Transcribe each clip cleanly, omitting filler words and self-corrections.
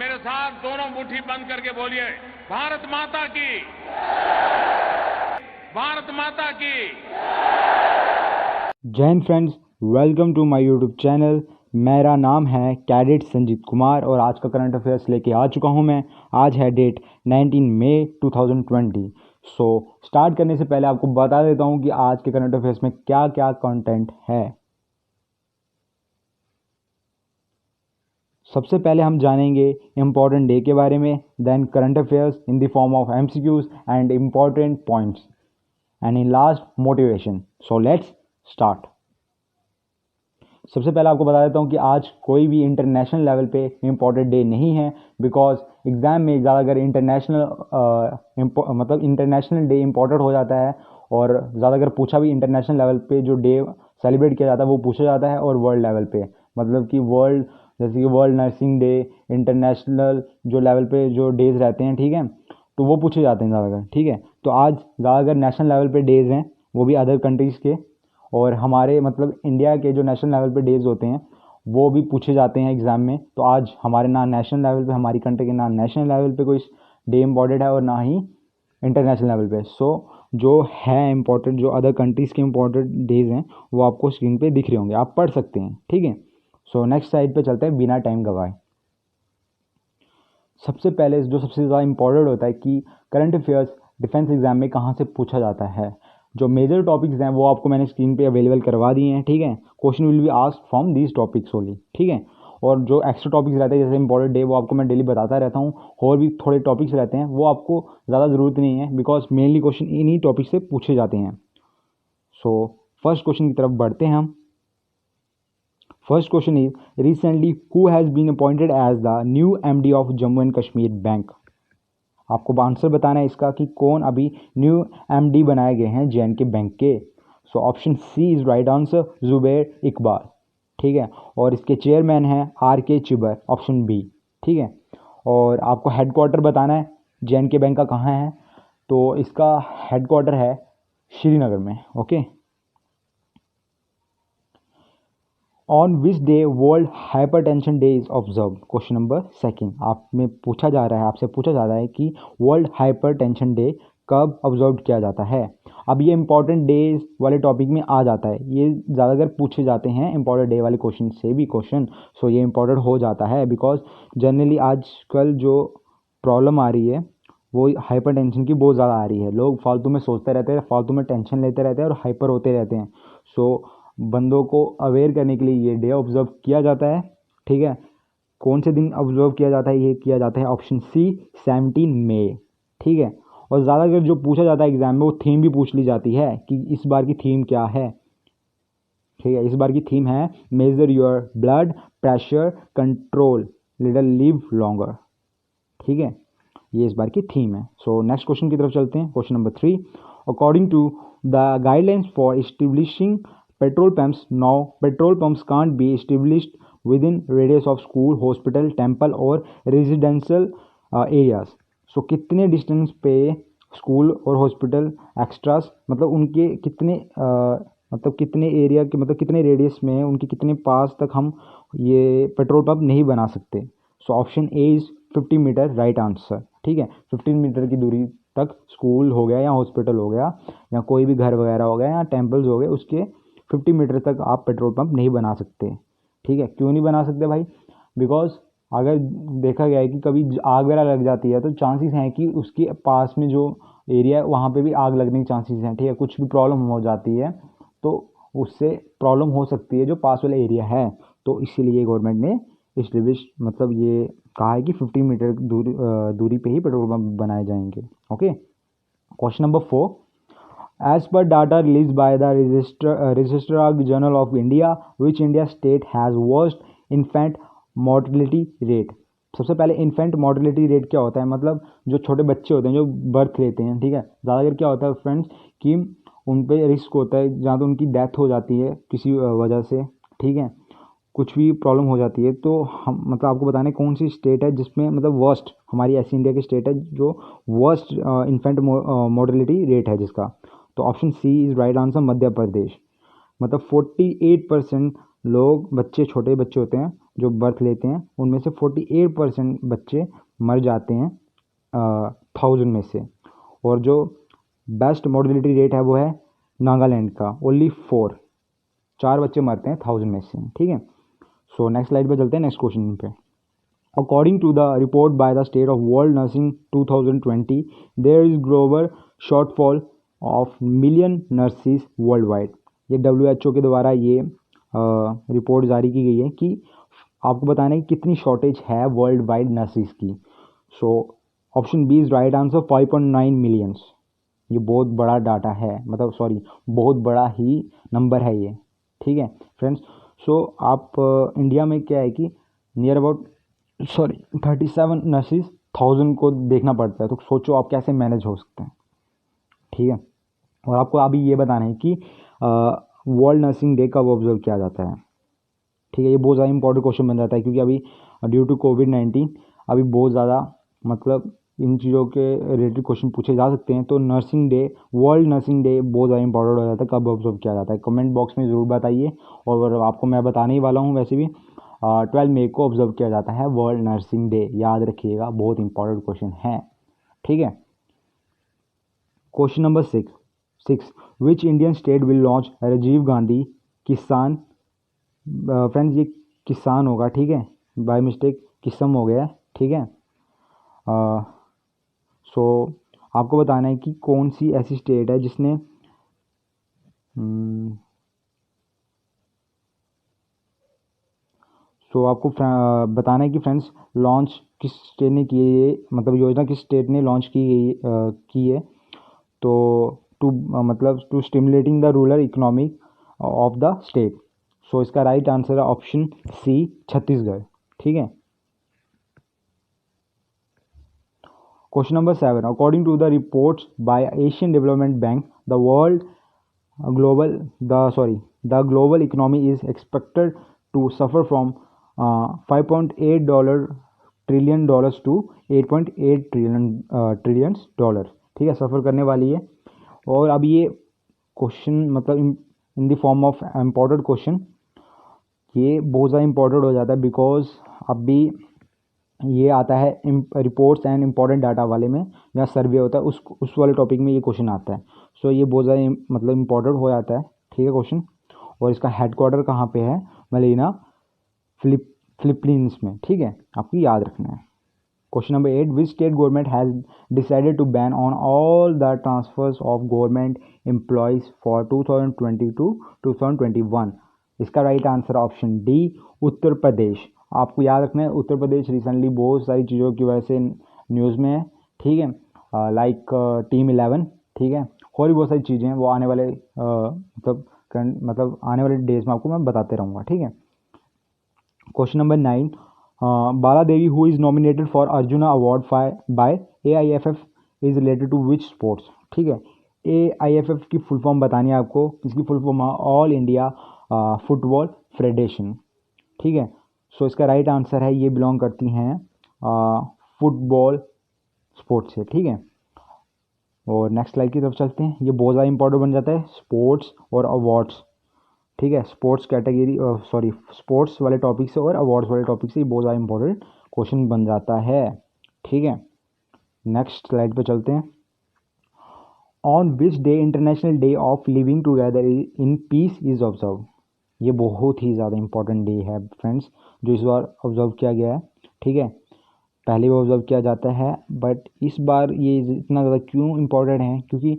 मेरे साथ दोनों मुट्ठी बंद करके बोलिए, भारत माता की, भारत माता की। जय हिंद friends, welcome to my YouTube channel. मेरा नाम है कैडेट संजीत कुमार और आज का करंट अफेयर्स लेके आ चुका हूं मैं। आज है डेट 19 मई 2020। सो स्टार्ट करने से पहले आपको बता देता हूं कि आज के करंट अफेयर्स में क्या क्या कंटेंट है। सबसे पहले हम जानेंगे इम्पॉर्टेंट डे के बारे में, then current affairs in the form of MCQs and important points, and in last motivation. So let's start. सबसे पहले आपको बता देता हूँ कि आज कोई भी इंटरनेशनल लेवल पे इम्पॉर्टेंट डे नहीं है, बिकॉज एग्ज़ाम में ज़्यादातर इंटरनेशनल डे इम्पॉर्टेंट हो जाता है और ज़्यादातर पूछा भी इंटरनेशनल लेवल पे जो डे सेलिब्रेट किया जाता है वो पूछा जाता है, और वर्ल्ड लेवल पे मतलब कि वर्ल्ड, जैसे कि वर्ल्ड नर्सिंग डे, इंटरनेशनल जो लेवल पे जो डेज़ रहते हैं, ठीक है, तो वो पूछे जाते हैं ज़्यादातर। ठीक है, तो आज ज़्यादातर नेशनल लेवल पे डेज़ हैं, वो भी अदर कंट्रीज़ के, और हमारे मतलब इंडिया के जो नेशनल लेवल पे डेज़ होते हैं वो भी पूछे जाते हैं एग्ज़ाम में। तो आज हमारे ना नेशनल लेवल पे, हमारी कंट्री के ना नेशनल लेवल पे कोई डे इम्पॉर्टेंट है और ना ही इंटरनेशनल लेवल पे। सो जो है इम्पॉर्टेंट, जो अदर कंट्रीज़ के इम्पॉर्टेंट डेज़ हैं वो आपको स्क्रीन पे दिख रहे होंगे, आप पढ़ सकते हैं। ठीक है, सो नेक्स्ट साइड पे चलते हैं बिना टाइम गवाए। सबसे पहले जो सबसे ज़्यादा इम्पॉर्टेंट होता है कि करंट अफेयर्स डिफेंस एग्जाम में कहाँ से पूछा जाता है। जो मेजर टॉपिक्स हैं वो आपको मैंने स्क्रीन पे अवेलेबल करवा दिए हैं। ठीक है, question will be asked from these topics only. ठीक है, और जो एक्स्ट्रा टॉपिक्स रहते हैं जैसे इंपॉर्टेंट डे वो आपको मैं डेली बताता रहता हूँ, और भी थोड़े टॉपिक्स रहते हैं वो आपको ज़्यादा ज़रूरत नहीं है, बिकॉज मेनली क्वेश्चन इन्हीं टॉपिक से पूछे जाते हैं। सो फर्स्ट क्वेश्चन की तरफ बढ़ते हैं हम। First question is, recently who has been appointed as the new MD of Jammu and Kashmir Bank? आपको आंसर बताना है इसका कि कौन अभी न्यू MD बनाए गए हैं JNK बैंक के। So option C is right answer, Zubair Iqbal. ठीक है, और इसके चेयरमैन हैं RK चिबर, ऑप्शन बी। ठीक है, और आपको हेडक्वार्टर बताना है JNK बैंक का कहाँ है, तो इसका हेडक्वार्टर है श्रीनगर में। Okay, on which day world hypertension day is observe. Question number second आप में पूछा जा रहा है, आपसे पूछा जा रहा है कि वर्ल्ड हाइपरटेंशन डे कब ऑब्जर्व किया जाता है। अब ये इंपॉर्टेंट डेज वाले टॉपिक में आ जाता है, ये ज़्यादातर पूछे जाते हैं इंपॉर्टेंट डे वाले क्वेश्चन से भी क्वेश्चन। सो ये इंपॉर्टेंट हो जाता है बिकॉज जनरली आजकल जो प्रॉब्लम आ रही है वो हाइपरटेंशन की बहुत ज़्यादा आ रही है। लोग फालतू में सोचते रहते हैं, फालतू में टेंशन लेते रहते हैं और हाइपर होते रहते हैं। सो बंदों को अवेयर करने के लिए ये डे ऑब्जर्व किया जाता है। ठीक है, कौन से दिन ऑब्जर्व किया जाता है, ये किया जाता है ऑप्शन सी 17 मई। ठीक है, और ज़्यादातर जो पूछा जाता है एग्जाम में वो थीम भी पूछ ली जाती है कि इस बार की थीम क्या है। ठीक है, इस बार की थीम है major your blood pressure control little live longer. ठीक है, ये इस बार की थीम है। सो नेक्स्ट क्वेश्चन की तरफ चलते हैं। Question number 3, according to the guidelines for establishing petrol pumps, now petrol pumps can't be established within radius of school, hospital, temple or residential areas. So कितने डिस्टेंस पे स्कूल और hospital extras, मतलब उनके कितने मतलब कितने एरिया के, मतलब कितने रेडियस में, उनके कितने पास तक हम ये पेट्रोल पंप नहीं बना सकते। So option A is 50 metre right answer. ठीक है, 15 मीटर की दूरी तक स्कूल हो गया या हॉस्पिटल हो गया या कोई भी घर वगैरह हो गया या टेम्पल्स हो गए, उसके 50 मीटर तक आप पेट्रोल पंप नहीं बना सकते। ठीक है, क्यों नहीं बना सकते भाई, बिकॉज अगर देखा गया है कि कभी आग वगैरह लग जाती है तो चांसेस हैं कि उसके पास में जो एरिया है वहाँ पे भी आग लगने के चांसेस हैं। ठीक है, कुछ भी प्रॉब्लम हो जाती है तो उससे प्रॉब्लम हो सकती है जो पास वाला एरिया है। तो इसीलिए गवर्नमेंट ने इस्टेब्लिश, मतलब ये कहा है कि 50 मीटर दूरी पे ही पेट्रोल पंप बनाए जाएंगे। Okay, question number 4, as per data released by the Registrar General of India, which India state has worst infant mortality rate? सबसे पहले इन्फेंट मॉर्टेलिटी रेट क्या होता है, मतलब जो छोटे बच्चे होते हैं जो बर्थ लेते हैं। ठीक है, ज़्यादातर क्या होता है फ्रेंड्स कि उन पे रिस्क होता है, जहाँ तो उनकी डेथ हो जाती है किसी वजह से। ठीक है, कुछ भी प्रॉब्लम हो जाती है, तो हम मतलब आपको बताने कौन सी स्टेट है जिसमें मतलब वर्स्ट, हमारी ऐसी इंडिया की स्टेट है जो वर्स्ट इन्फेंट मॉर्टेलिटी रेट है जिसका। तो option C is right answer, Madhya Pradesh. मतलब 48% लोग, बच्चे, छोटे बच्चे होते हैं जो बर्थ लेते हैं उनमें से 48% बच्चे मर जाते हैं 1000 में से। और जो बेस्ट मोर्टेलिटी रेट है वो है नागालैंड का, ओनली 4 बच्चे मरते हैं 1000 में से, ठीक है। सो नेक्स्ट स्लाइड पे चलते हैं, नेक्स्ट क्वेश्चन पे। According to the report by the State of World Nursing 2020, there is global shortfall of million nurses worldwide। ये WHO के द्वारा ये रिपोर्ट जारी की गई है कि आपको बताना है कि कितनी शॉर्टेज है वर्ल्ड वाइड नर्सेज की। So option B is right answer 5.9 millions. ये बहुत बड़ा डाटा है, मतलब सॉरी बहुत बड़ा ही नंबर है ये, ठीक है फ्रेंड्स। सो आप इंडिया में क्या है कि नियर अबाउट 37 नर्सिस 1000 को देखना पड़ता है, तो सोचो आप कैसे मैनेज हो सकते हैं, ठीक है। और आपको अभी ये बताना है कि वर्ल्ड नर्सिंग डे कब ऑब्जर्व किया जाता है, ठीक है। ये बहुत ज़्यादा इंपॉर्टेंट क्वेश्चन बन जाता है क्योंकि अभी ड्यू टू कोविड-19 अभी बहुत ज़्यादा मतलब इन चीज़ों के रिलेटेड क्वेश्चन पूछे जा सकते हैं। तो nursing day, world nursing day बहुत ज़्यादा इंपॉर्टेंट हो जाता है, कब ऑब्जर्व किया जाता है कमेंट बॉक्स में ज़रूर बताइए। और आपको मैं बताने ही वाला हूँ वैसे भी 12 मई को ऑब्जर्व किया जाता है वर्ल्ड नर्सिंग डे, याद रखिएगा, बहुत इंपॉर्टेंट क्वेश्चन है, ठीक है। Question number 6 which Indian state will launch Rajiv Gandhi Kisan, friends ये किसान होगा, ठीक है, बाय मिस्टेक किस्म हो गया, ठीक है। सो आपको बताना है कि कौन सी ऐसी स्टेट है जिसने सो आपको बताना है कि फ्रेंड्स लॉन्च किस स्टेट ने की है ये, मतलब योजना किस स्टेट ने लॉन्च की है। तो मतलब to stimulating the rural economic of the state. So इसका राइट आंसर है ऑप्शन सी छत्तीसगढ़, ठीक है। Question number 7 according to the reports by Asian Development Bank the global economy is expected to suffer from $5.8 trillion to 8.8 trillion dollar, ठीक है, सफ़र करने वाली है। और अब ये क्वेश्चन मतलब इन the form of important question, ये बहुत ज़्यादा इम्पोर्टेंट हो जाता है बिकॉज अभी ये आता है रिपोर्ट्स एंड इम्पॉर्टेंट डाटा वाले में, जहाँ सर्वे होता है उस वाले टॉपिक में ये क्वेश्चन आता है। सो ये बहुत ज़्यादा मतलब इम्पोर्टेंट हो जाता है, ठीक है क्वेश्चन। और इसका हेडक्वार्टर कहाँ पे है, मलेना फिलीपींस में, ठीक है, आपको याद रखना है। Question number 8 which state government has decided to ban on all the transfers of government employees for 2022-2021। इसका right answer option D Uttar Pradesh. आपको याद रखना है उत्तर प्रदेश रिसेंटली बहुत सारी चीज़ों की वजह से न्यूज़ में है, ठीक है, लाइक टीम 11, ठीक है, और भी बहुत सारी चीज़ें हैं वो आने वाले मतलब आने वाले डेज में आपको मैं बताते रहूँगा, ठीक है। Question number 9 Bala Devi who is nominated for Arjuna award by AIFF is related to which sports, ठीक है। AIFF की फुल फॉर्म बतानी है आपको, इसकी फुल फॉर्म है ऑल इंडिया फुटबॉल फेडरेशन, ठीक है। सो इसका राइट आंसर है ये बिलोंग करती हैं फुटबॉल स्पोर्ट्स से, ठीक है। और नेक्स्ट स्लाइड की तरफ चलते हैं, ये बहुत ज़्यादा इंपॉर्टेंट बन जाता है स्पोर्ट्स और अवार्ड्स, ठीक है, स्पोर्ट्स कैटेगरी स्पोर्ट्स वाले टॉपिक से और अवार्ड्स वाले टॉपिक से ये बहुत ज़्यादा इंपॉर्टेंट क्वेश्चन बन जाता है, ठीक है। नेक्स्ट स्लाइड पे चलते हैं। On which day international day of living together in peace is observe. ये बहुत ही ज़्यादा इंपॉर्टेंट डे है फ्रेंड्स, जो इस बार ऑब्जर्व किया गया है, ठीक है। पहले भी ऑब्जर्व किया जाता है बट इस बार ये इतना ज़्यादा क्यों इम्पोर्टेंट है, क्योंकि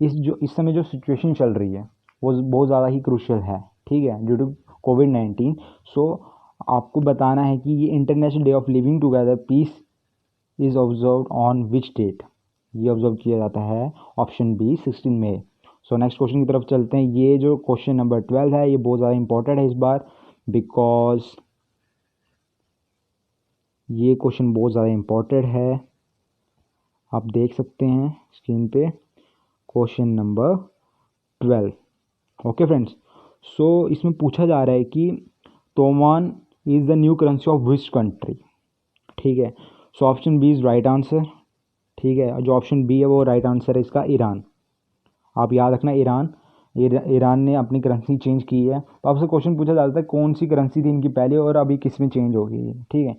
इस समय जो सिचुएशन चल रही है वो बहुत ज़्यादा ही क्रूशियल है, ठीक है, ड्यू टू कोविड-19। सो आपको बताना है कि ये international day of living together peace is observe on which date. ये ऑब्जर्व किया जाता है ऑप्शन बी 16 मई। सो नेक्स्ट क्वेश्चन की तरफ चलते हैं। ये जो क्वेश्चन नंबर 12 है ये बहुत ज़्यादा इंपॉर्टेंट है इस बार, बिकॉज ये क्वेश्चन बहुत ज़्यादा इंपॉर्टेंट है, आप देख सकते हैं स्क्रीन पे question number 12, okay friends. So इसमें पूछा जा रहा है कि toman is the new currency of which country, ठीक है। So option B is right answer, ठीक है, जो ऑप्शन बी है वो राइट आंसर है इसका ईरान। आप याद रखना ईरान ईरान ने अपनी करेंसी चेंज की है। तो आपसे क्वेश्चन पूछा जाता है कौन सी करेंसी थी इनकी पहले और अभी किस में चेंज हो गई है, ठीक है।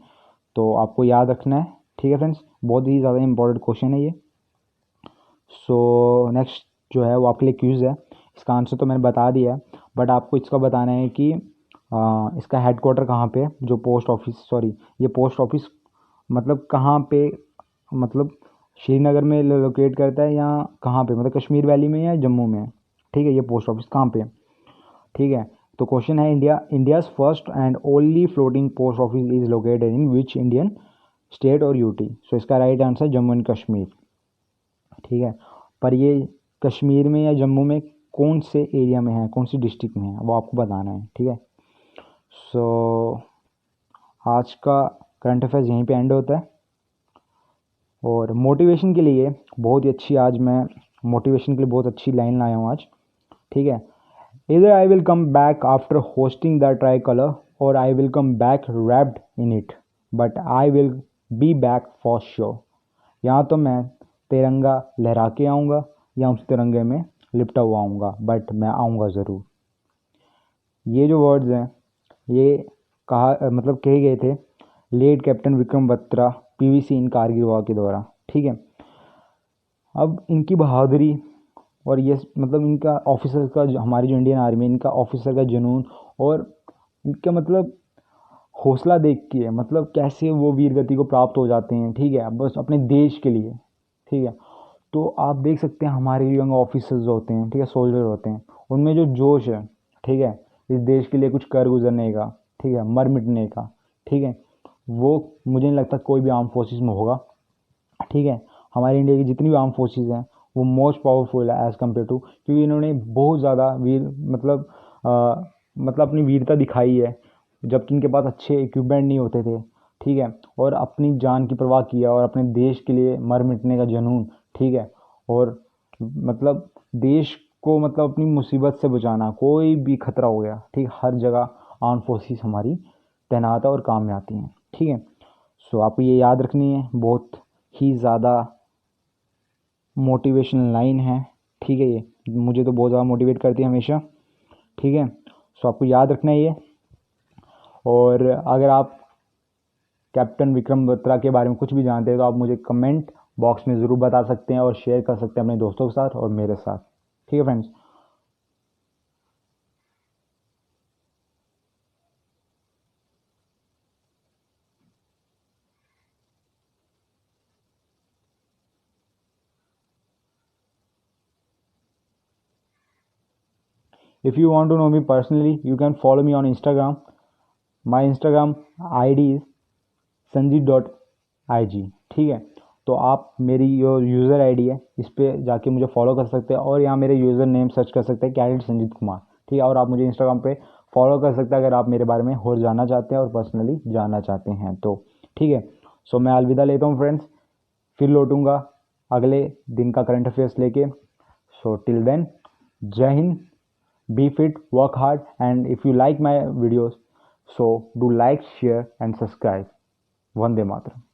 तो आपको याद रखना है, ठीक है फ्रेंड्स, बहुत ही ज़्यादा इंपॉर्टेंट क्वेश्चन है ये। सो नेक्स्ट जो है वो आपके लिए क्यूज़ है। इसका आंसर तो मैंने बता दिया है, बट आपको इसका बताना है कि इसका हेडक्वार्टर कहाँ पे है, जो पोस्ट ऑफिस, सॉरी ये पोस्ट ऑफिस मतलब कहाँ पे, मतलब श्रीनगर में लोकेट करता है या कहाँ पे, मतलब कश्मीर वैली में या जम्मू में है, ठीक है। ये पोस्ट ऑफिस कहाँ पे है, ठीक है। तो क्वेश्चन है India's first and only floating post office is located in which Indian state और यूटी। सो इसका right answer Jammu and Kashmir, ठीक है। पर ये कश्मीर में या जम्मू में कौन से एरिया में है, कौन सी डिस्ट्रिक्ट में है, वो आपको बताना है, ठीक है। सो आज का करंट अफेयर्स यहीं पे एंड होता है। और मोटिवेशन के लिए बहुत ही अच्छी, आज मैं मोटिवेशन के लिए बहुत अच्छी लाइन लाया हूँ आज, ठीक है। इधर I will come back after hoisting the tricolour और I will come back wrapped in it but I will be back for sure. यहाँ तो मैं तिरंगा लहरा के आऊँगा या उस तिरंगे में लिपटा हुआ आऊँगा, बट मैं आऊँगा ज़रूर। ये जो वर्ड्स हैं ये मतलब कहे गए थे late captain Vikram Batra PVC in Kargil war के दौरान, ठीक है। अब इनकी बहादुरी और ये मतलब इनका ऑफिसर का हमारी जो इंडियन आर्मी, इनका ऑफिसर का जुनून और इनका मतलब हौसला देख के मतलब कैसे वो वीर गति को प्राप्त हो जाते हैं, ठीक है, बस अपने देश के लिए, ठीक है। तो आप देख सकते हैं हमारे यंग ऑफिसर्स होते हैं, ठीक है, सोल्जर होते हैं, उनमें जो जोश है, ठीक है, इस देश के लिए कुछ कर गुजरने का, ठीक है, मर मिटने का, ठीक है, वो मुझे नहीं लगता कोई भी आर्म फोर्सेस में होगा, ठीक है। हमारे इंडिया की जितनी भी आर्म फोर्सेस हैं वो मोस्ट पावरफुल है एज़ कम्पेयर टू, क्योंकि इन्होंने बहुत ज़्यादा वीर मतलब अपनी वीरता दिखाई है जबकि इनके पास अच्छे इक्विपमेंट नहीं होते थे, ठीक है, और अपनी जान की परवाह किया और अपने देश के लिए मर मिटने का जुनून, ठीक है, और मतलब देश को मतलब अपनी मुसीबत से बचाना, कोई भी खतरा हो गया, ठीक, हर जगह आर्म फोर्सेस हमारी तैनात है और काम में आती हैं, ठीक है। सो आपको ये याद रखनी है, बहुत ही ज़्यादा मोटिवेशनल लाइन है, ठीक है। ये मुझे तो बहुत ज़्यादा मोटिवेट करती है हमेशा, ठीक है। सो आपको याद रखना है ये। और अगर आप कैप्टन विक्रम बत्रा के बारे में कुछ भी जानते हैं तो आप मुझे कमेंट बॉक्स में ज़रूर बता सकते हैं और शेयर कर सकते हैं अपने दोस्तों के साथ और मेरे साथ, ठीक है friends. If you want to know me personally, you can follow me on Instagram. My Instagram ID is sanjeev.ig, ठीक है। तो आप मेरी जो यूज़र आईडी है इस पर जाके मुझे फॉलो कर सकते हैं और यहाँ मेरे यूज़र नेम सर्च कर सकते हैं कैडेट संजीत कुमार, ठीक है। और आप मुझे इंस्टाग्राम पे फॉलो कर सकते हैं अगर आप मेरे बारे में और जानना चाहते हैं और पर्सनली जानना चाहते हैं तो, ठीक है। सो मैं अलविदा लेता हूँ फ्रेंड्स, फिर लौटूंगा अगले दिन का करंट अफेयर्स लेके। सो टिल देन, जय Hind, be fit, work hard, and if you like my videos, so do like, share and subscribe. Vande Mataram.